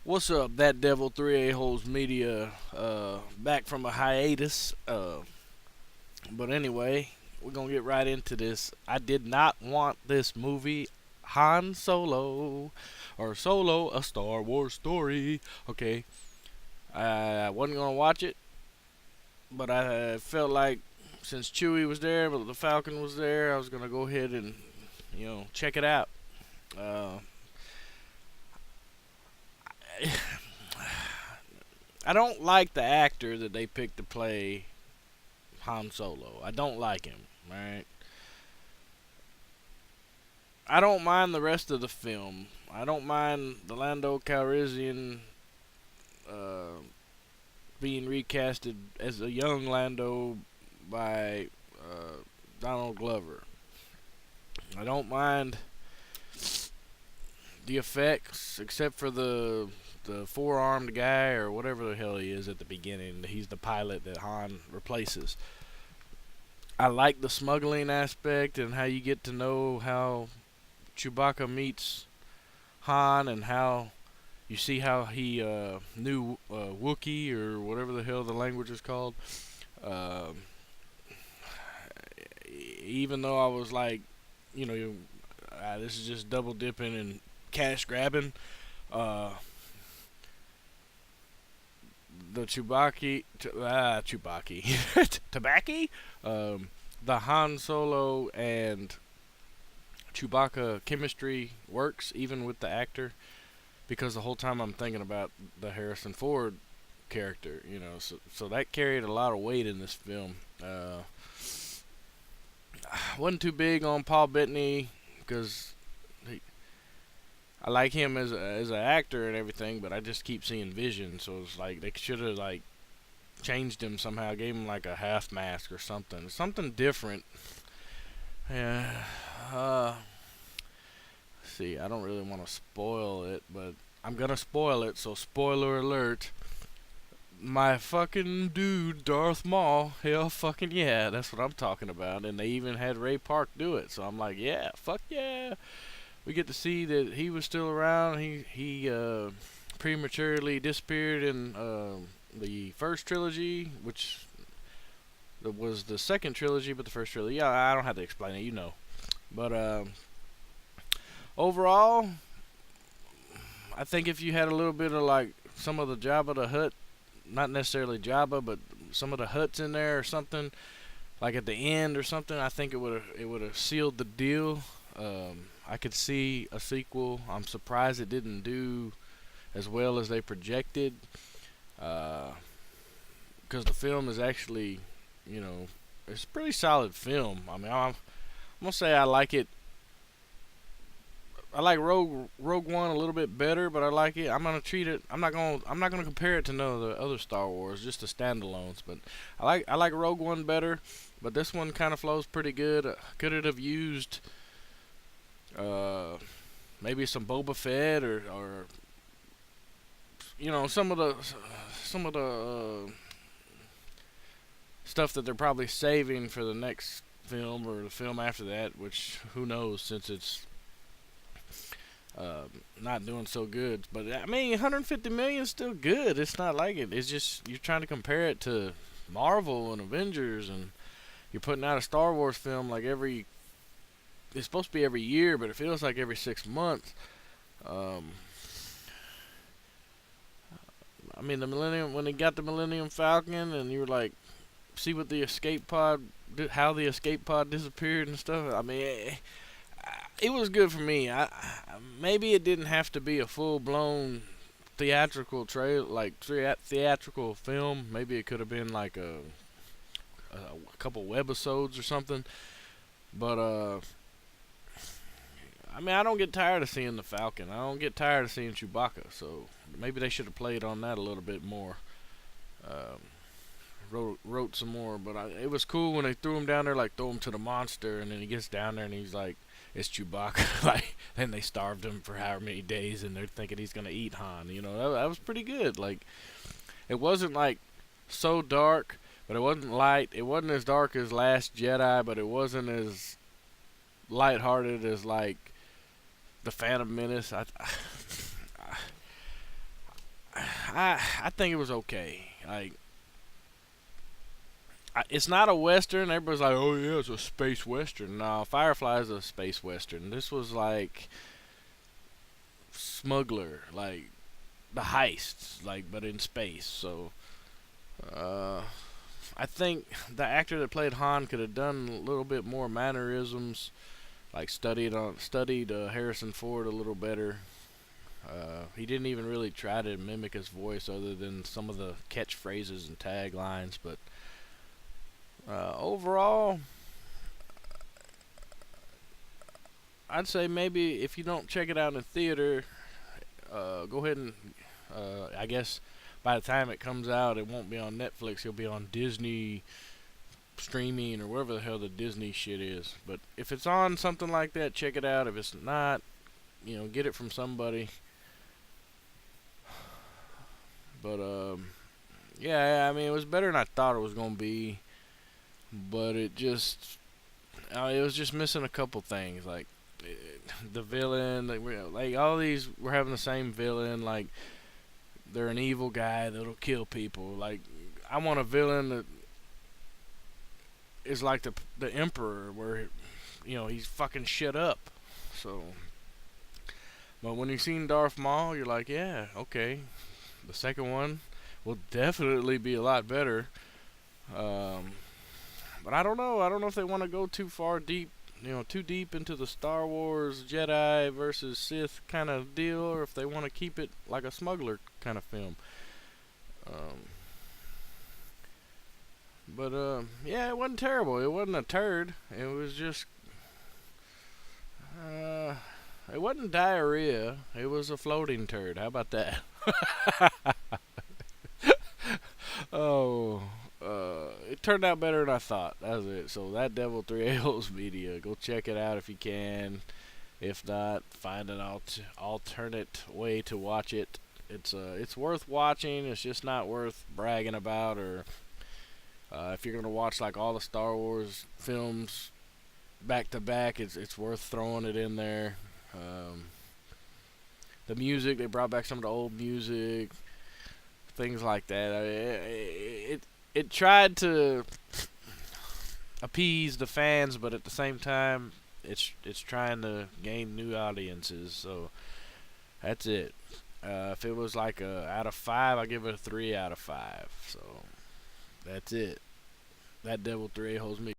What's up, that devil 3 A-holes media, back from a hiatus. But anyway, we're gonna get right into this. I did not want this movie, Han Solo, or Solo, a Star Wars story. Okay, I wasn't gonna watch it, but I felt like since Chewie was there, but the Falcon was there, I was gonna go ahead and, check it out. Uh, I don't like the actor that they picked to play Han Solo. I don't like him. Right? I don't mind the rest of the film. I don't mind the Lando Calrissian uh, being recasted as a young Lando by Donald Glover. I don't mind the effects, except for the four-armed guy or whatever the hell he is at the beginning. He's the pilot that Han replaces. I like the smuggling aspect and how you get to know how Chewbacca meets Han and how you see how he knew Wookiee or whatever the hell the language is called. Um Even though I was like, this is just double dipping and cash grabbing. Uh, the Tabaki, the Han Solo and Chewbacca chemistry works even with the actor because the whole time I'm thinking about the Harrison Ford character, so that carried a lot of weight in this film. Wasn't too big on Paul Bettany because I like him as an actor and everything, but I just keep seeing Vision, so it's like they should have like changed him somehow, gave him like a half mask or something different. Yeah. Uh, see, I don't really want to spoil it, but I'm gonna spoil it. So spoiler alert. My fucking dude, Darth Maul, hell fucking yeah, that's what I'm talking about. And they even had Ray Park do it, so I'm like, yeah, fuck yeah. We get to see that he was still around. He prematurely disappeared in the first trilogy, which was the second trilogy, but the first trilogy. Yeah, I don't have to explain it. But overall, I think if you had a little bit of like some of the Jabba the Hutt, not necessarily Jabba, but some of the Hutts in there or something, like at the end or something, I think it would have sealed the deal. I could see a sequel. I'm surprised it didn't do as well as they projected, because the film is actually, it's a pretty solid film. I mean, I'm gonna say I like it. I like Rogue One a little bit better, but I like it. I'm gonna treat it. I'm not gonna compare it to none of the other Star Wars, just the standalones. But I like Rogue One better, but this one kind of flows pretty good. Could it have used uh, maybe some Boba Fett or some of the stuff that they're probably saving for the next film or the film after that, which who knows since it's uh, not doing so good. But I mean, 150 million is still good. It's not like it. It's just you're trying to compare it to Marvel and Avengers, and you're putting out a Star Wars film like every. It's supposed to be every year, but it feels like every 6 months. Um, I mean, the Millennium when they got the Millennium Falcon, and you were like, see what the escape pod, how the escape pod disappeared and stuff. I mean, it was good for me. Maybe it didn't have to be a full blown theatrical trail like theatrical film. Maybe it could have been like a couple webisodes or something. But I mean, I don't get tired of seeing the Falcon. I don't get tired of seeing Chewbacca. So maybe they should have played on that a little bit more. Um, wrote some more, but it was cool when they threw him down there, like throw him to the monster, and then he gets down there and he's like, "It's Chewbacca." Like, then they starved him for however many days, and they're thinking he's gonna eat Han. That was pretty good. Like, it wasn't like so dark, but it wasn't light. It wasn't as dark as Last Jedi, but it wasn't as lighthearted as like the Phantom Menace. I think it was okay. Like, it's not a western. Everybody's like, "Oh yeah, it's a space western." No, Firefly is a space western. This was like smuggler, like the heists, like but in space. So, uh, I think the actor that played Han could have done a little bit more mannerisms, like studied Harrison Ford a little better. He didn't even really try to mimic his voice, other than some of the catchphrases and taglines. But overall, I'd say maybe if you don't check it out in theater, go ahead and I guess by the time it comes out, it won't be on Netflix. It'll be on Disney streaming or wherever the hell the Disney shit is. But if it's on something like that, check it out. If it's not, get it from somebody. But yeah, I mean, it was better than I thought it was gonna be. But it was just missing a couple things, like the villain. Like all these, we're having the same villain. Like they're an evil guy that'll kill people. Like I want a villain that is like the Emperor, where he's fucking shit up. So, but when you seen Darth Maul, you're like, yeah, okay. The second one will definitely be a lot better. Um, but I don't know. I don't know if they want to go too far deep, too deep into the Star Wars Jedi versus Sith kind of deal, or if they want to keep it like a smuggler kind of film. Um, but yeah, it wasn't terrible. It wasn't a turd. It was just uh, it wasn't diarrhea. It was a floating turd. How about that? Oh, it turned out better than I thought. That's it. So that Devil 3 Ales media, go check it out if you can. If not, find an alternate way to watch it. It's worth watching. It's just not worth bragging about. Or if you're gonna watch like all the Star Wars films back to back, it's worth throwing it in there. Um, the music, they brought back some of the old music, things like that. It tried to appease the fans, but at the same time, it's trying to gain new audiences. So that's it. If it was like a out of 5, I give it a 3 out of 5. So that's it. That Devil 3 holds me.